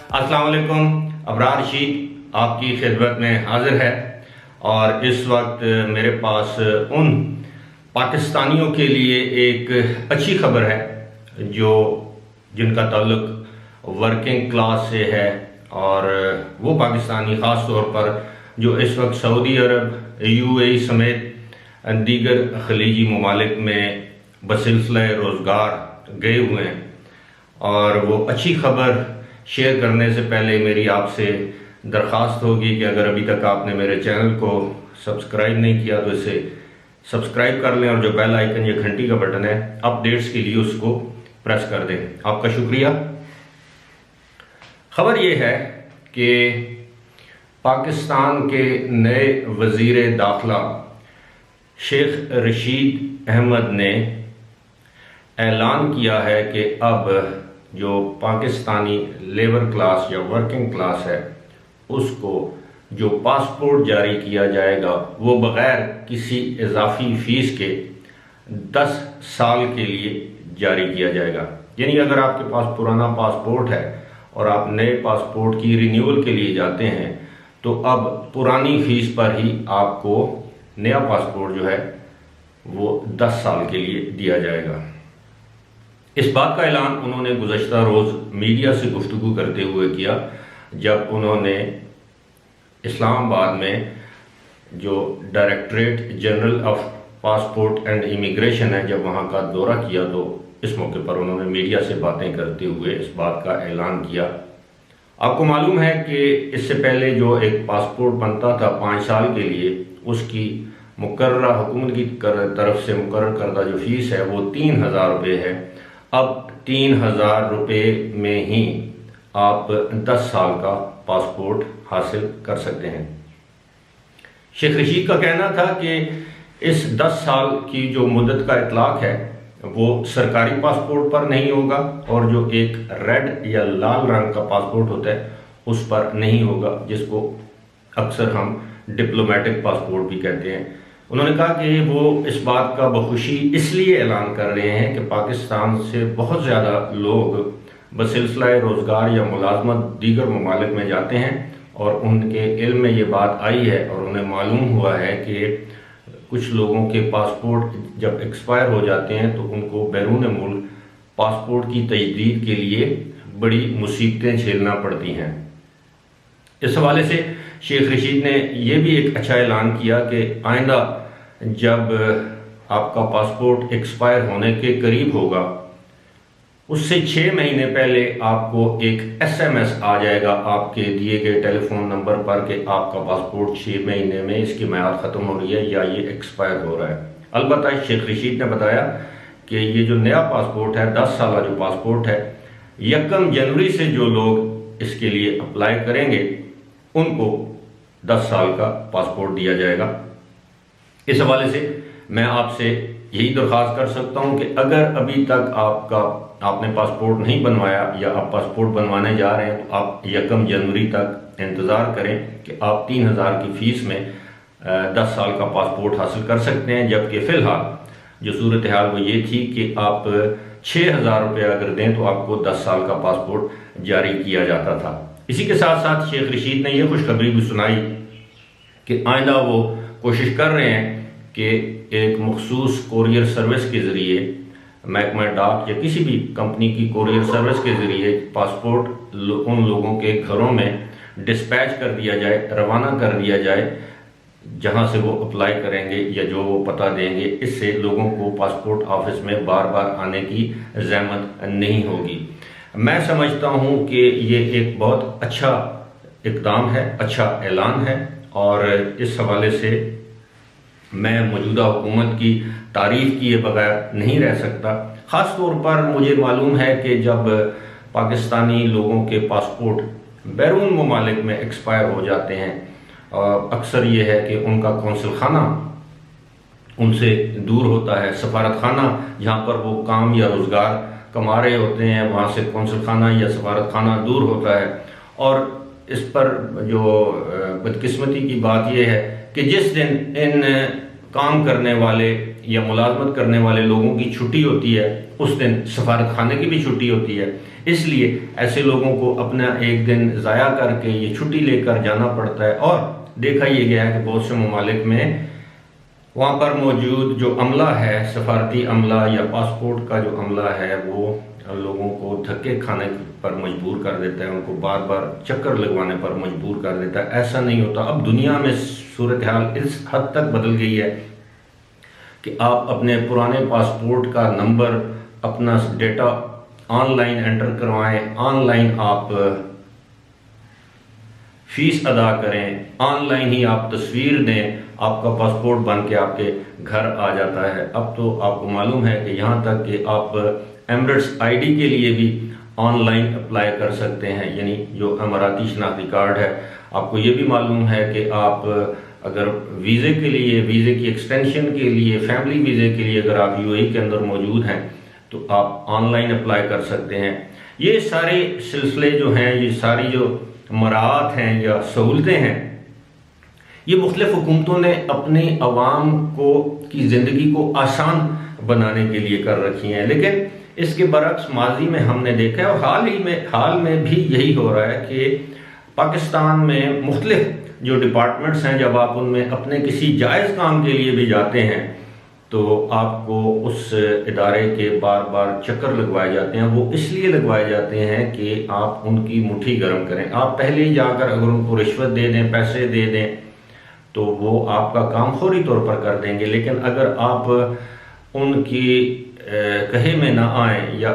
अस्सलाम वालेकुम। अबरार रशीद आपकी खिदमत में हाजिर है और इस वक्त मेरे पास उन पाकिस्तानियों के लिए एक अच्छी खबर है जो जिनका ताल्लुक वर्किंग क्लास से है और वो पाकिस्तानी ख़ास तौर पर जो इस वक्त सऊदी अरब, यूएई समेत दीगर खलीजी ममालिक में बसिलसिला रोज़गार गए हुए हैं। और वो अच्छी खबर शेयर करने से पहले मेरी आपसे दरख्वास्त होगी कि अगर अभी तक आपने मेरे चैनल को सब्सक्राइब नहीं किया तो इसे सब्सक्राइब कर लें और जो बेल आइकन या घंटी का बटन है अपडेट्स के लिए उसको प्रेस कर दें। आपका शुक्रिया। खबर ये है कि पाकिस्तान के नए वज़ीर दाखिला शेख रशीद अहमद ने ऐलान किया है कि अब जो पाकिस्तानी लेबर क्लास या वर्किंग क्लास है उसको जो पासपोर्ट जारी किया जाएगा वो बग़ैर किसी इजाफी फ़ीस के 10 साल के लिए जारी किया जाएगा। यानी अगर आपके पास पुराना पासपोर्ट है और आप नए पासपोर्ट की रिन्यूअल के लिए जाते हैं तो अब पुरानी फ़ीस पर ही आपको नया पासपोर्ट जो है वो 10 साल के लिए दिया जाएगा। इस बात का ऐलान उन्होंने गुज़श्ता रोज़ मीडिया से गुफ्तगू करते हुए किया जब उन्होंने इस्लामाबाद में जो directorate general of passport and immigration है जब वहाँ का दौरा किया तो इस मौके पर उन्होंने मीडिया से बातें करते हुए इस बात का ऐलान किया। आपको मालूम है कि इससे पहले जो एक पासपोर्ट बनता था 5 साल के लिए उसकी मुकर्ररा हुकूमत की तरफ से मुकर्रर करदा जो फीस है वो 3000 रुपये है। अब 3000 रुपये में ही आप 10 साल का पासपोर्ट हासिल कर सकते हैं। शेख रशीद का कहना था कि इस 10 साल की जो मुद्दत का इतलाक है वो सरकारी पासपोर्ट पर नहीं होगा और जो एक रेड या लाल रंग का पासपोर्ट होता है उस पर नहीं होगा, जिसको अक्सर हम डिप्लोमेटिक पासपोर्ट भी कहते हैं। उन्होंने कहा कि वो इस बात का बखुशी इसलिए ऐलान कर रहे हैं कि पाकिस्तान से बहुत ज़्यादा लोग बसिलसिला रोज़गार या मुलाजमत दीगर ममालिक में जाते हैं और उनके इल्म में ये बात आई है और उन्हें मालूम हुआ है कि कुछ लोगों के पासपोर्ट जब एक्सपायर हो जाते हैं तो उनको बैरून मुल्क पासपोर्ट की तजदीद के लिए बड़ी मुसीबतें झेलना पड़ती हैं। इस हवाले से शेख रशीद ने यह भी एक अच्छा ऐलान किया कि आइंदा जब आपका पासपोर्ट एक्सपायर होने के करीब होगा उससे 6 महीने पहले आपको एक SMS आ जाएगा आपके दिए गए टेलीफोन नंबर पर कि आपका पासपोर्ट 6 महीने में इसकी मियाद ख़त्म हो रही है या ये एक्सपायर हो रहा है। अलबत्ता शेख रशीद ने बताया कि ये जो नया पासपोर्ट है 10 साल जो पासपोर्ट है 1 जनवरी से जो लोग इसके लिए अप्लाई करेंगे उनको 10 साल का पासपोर्ट दिया जाएगा। इस हवाले से मैं आपसे यही दरख्वास्त कर सकता हूं कि अगर अभी तक आपने पासपोर्ट नहीं बनवाया या आप पासपोर्ट बनवाने जा रहे हैं तो आप 1 जनवरी तक इंतज़ार करें कि आप 3000 की फ़ीस में 10 साल का पासपोर्ट हासिल कर सकते हैं। जबकि फ़िलहाल जो सूरत हाल वो ये थी कि आप 6000 रुपये अगर दें तो आपको 10 साल का पासपोर्ट जारी किया जाता था। इसी के साथ साथ शेख रशीद ने यह खुशखबरी भी सुनाई कि आइंदा वो कोशिश कर रहे हैं कि एक मखसूस कोरियर सर्विस के ज़रिए महकमा डाक या किसी भी कंपनी की कोरियर सर्विस के ज़रिए पासपोर्ट उन लोगों के घरों में डिस्पैच कर दिया जाए, रवाना कर दिया जाए जहां से वो अप्लाई करेंगे या जो वो पता देंगे। इससे लोगों को पासपोर्ट ऑफिस में बार बार आने की ज़हमत नहीं होगी। मैं समझता हूं कि ये एक बहुत अच्छा इक़दाम है, अच्छा ऐलान है और इस हवाले से मैं मौजूदा हुकूमत की तारीफ़ किए बगैर नहीं रह सकता। ख़ास तौर पर मुझे मालूम है कि जब पाकिस्तानी लोगों के पासपोर्ट बैरून ममालिक में एक्सपायर हो जाते हैं अक्सर ये है कि उनका कौंसल खाना उनसे दूर होता है। सफारत खाना जहाँ पर वो काम या रोज़गार कमा रहे होते हैं वहाँ से कौंसल खाना या सफारत खाना दूर होता है। और इस पर जो बदकिस्मती की बात यह है कि जिस दिन इन काम करने वाले या मुलाजमत करने वाले लोगों की छुट्टी होती है, उस दिन सफारत खाने की भी छुट्टी होती है। इसलिए ऐसे लोगों को अपना एक दिन ज़ाया करके ये छुट्टी लेकर जाना पड़ता है। और देखा ये गया है कि बहुत से ममालिक में वहाँ पर मौजूद जो अमला है, सफारती अमला या पासपोर्ट का जो अमला है, वो लोगों को धक्के खाने पर मजबूर कर देता है, उनको बार बार चक्कर लगवाने पर मजबूर कर देता है। ऐसा नहीं होता। अब दुनिया में सूरत हाल इस हद तक बदल गई है कि आप अपने पुराने पासपोर्ट का नंबर, अपना डेटा ऑनलाइन एंटर करवाएं, ऑनलाइन आप फीस अदा करें, ऑनलाइन ही आप तस्वीर दें, आपका पासपोर्ट बन के आपके घर आ जाता है। अब तो आपको मालूम है कि यहाँ तक कि आप एमिरेट्स आईडी के लिए भी ऑनलाइन अप्लाई कर सकते हैं, यानी जो अमाराती शनाख्ती कार्ड है। आपको ये भी मालूम है कि आप अगर वीज़े के लिए, वीज़े की एक्सटेंशन के लिए, फैमिली वीज़े के लिए अगर आप यूएई के अंदर मौजूद हैं तो आप ऑनलाइन अप्लाई कर सकते हैं। ये सारे सिलसिले जो हैं, ये सारी जो मराहत हैं या सहूलतें हैं, ये मुख्तलिफ हुकूमतों ने अपनी अवाम को की ज़िंदगी को आसान बनाने के लिए कर रखी हैं। लेकिन इसके बरक्स माजी में हमने देखा है, और हाल में भी यही हो रहा है कि पाकिस्तान में मुख्तलिफ जो डिपार्टमेंट्स हैं, जब आप उनमें अपने किसी जायज़ काम के लिए भी जाते हैं तो आपको उस इदारे के बार बार चक्कर लगवाए जाते हैं। वो इसलिए लगवाए जाते हैं कि आप उनकी मुट्ठी गर्म करें। आप पहले ही जाकर अगर उनको रिश्वत दे दें, पैसे दे दें, तो वो आपका काम फौरी तौर पर कर देंगे। लेकिन अगर आप उनकी कहे में ना आए, या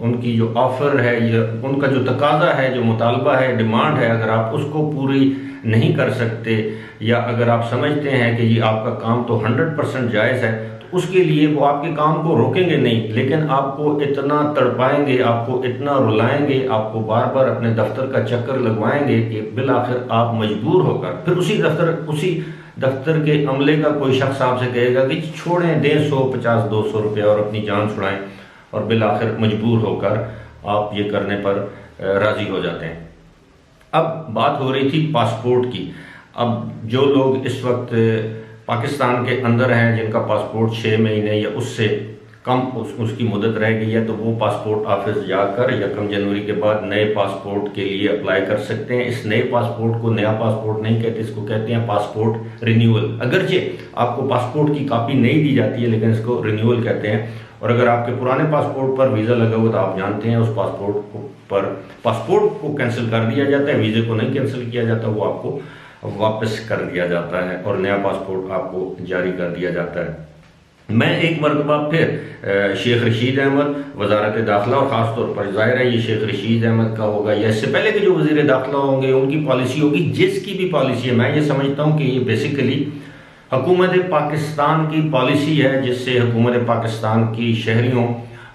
उनकी जो ऑफ़र है या उनका जो तकाजा है, जो मुतालबा है, डिमांड है, अगर आप उसको पूरी नहीं कर सकते, या अगर आप समझते हैं कि ये आपका काम तो 100% जायज़ है, तो उसके लिए वो आपके काम को रोकेंगे नहीं, लेकिन आपको इतना तड़पाएंगे, आपको इतना रुलाएंगे, आपको बार बार अपने दफ्तर का चक्कर लगवाएंगे कि बिलाखिर आप मजबूर होकर फिर उसी दफ्तर के अमले का कोई शख्स आपसे कहेगा कि छोड़ें, दें 150, 200 रुपया और अपनी जान छुड़ाएं, और बिलाखिर मजबूर होकर आप ये करने पर राज़ी हो जाते हैं। अब बात हो रही थी पासपोर्ट की। अब जो लोग इस वक्त पाकिस्तान के अंदर हैं, जिनका पासपोर्ट 6 महीने या उससे कम उसकी मुदत रह गई है, तो वो पासपोर्ट ऑफिस जाकर 1 जनवरी के बाद नए पासपोर्ट के लिए अप्लाई कर सकते हैं। इस नए पासपोर्ट को नया पासपोर्ट नहीं कहते, इसको कहते हैं पासपोर्ट रिन्यूअल। अगरचे आपको पासपोर्ट की कॉपी नहीं दी जाती है, लेकिन इसको रिन्यूअल कहते हैं। और अगर आपके पुराने पासपोर्ट पर वीज़ा लगा हुआ तो आप जानते हैं उस पासपोर्ट को कैंसिल कर दिया जाता है, वीज़े को नहीं कैंसिल किया जाता, वो आपको वापस कर दिया जाता है और नया पासपोर्ट आपको जारी कर दिया जाता है। मैं एक मरतबा फिर शेख रशीद अहमद, वजारत दाखिला, और ख़ास तौर पर ज़ाहिर है ये शेख रशीद अहमद का होगा या इससे पहले के जो वज़ीर दाखिला होंगे उनकी पॉलिसी होगी, जिसकी भी पॉलिसी है, मैं ये समझता हूँ कि ये बेसिकली हुकूमत पाकिस्तान की पॉलिसी है, जिससे हुकूमत पाकिस्तान की शहरियों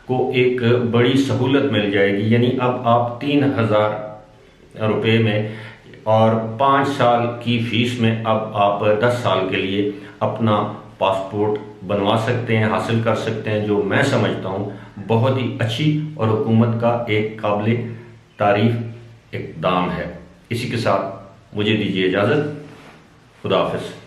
को एक बड़ी सहूलत मिल जाएगी। यानी अब आप 3000 रुपये में और 5 साल की फ़ीस में अब आप 10 साल के लिए अपना पासपोर्ट बनवा सकते हैं, हासिल कर सकते हैं, जो मैं समझता हूँ बहुत ही अच्छी और हुकूमत का एक काबिल तारीफ इक़दाम है। इसी के साथ मुझे दीजिए इजाज़त। खुदा हाफ़िज़।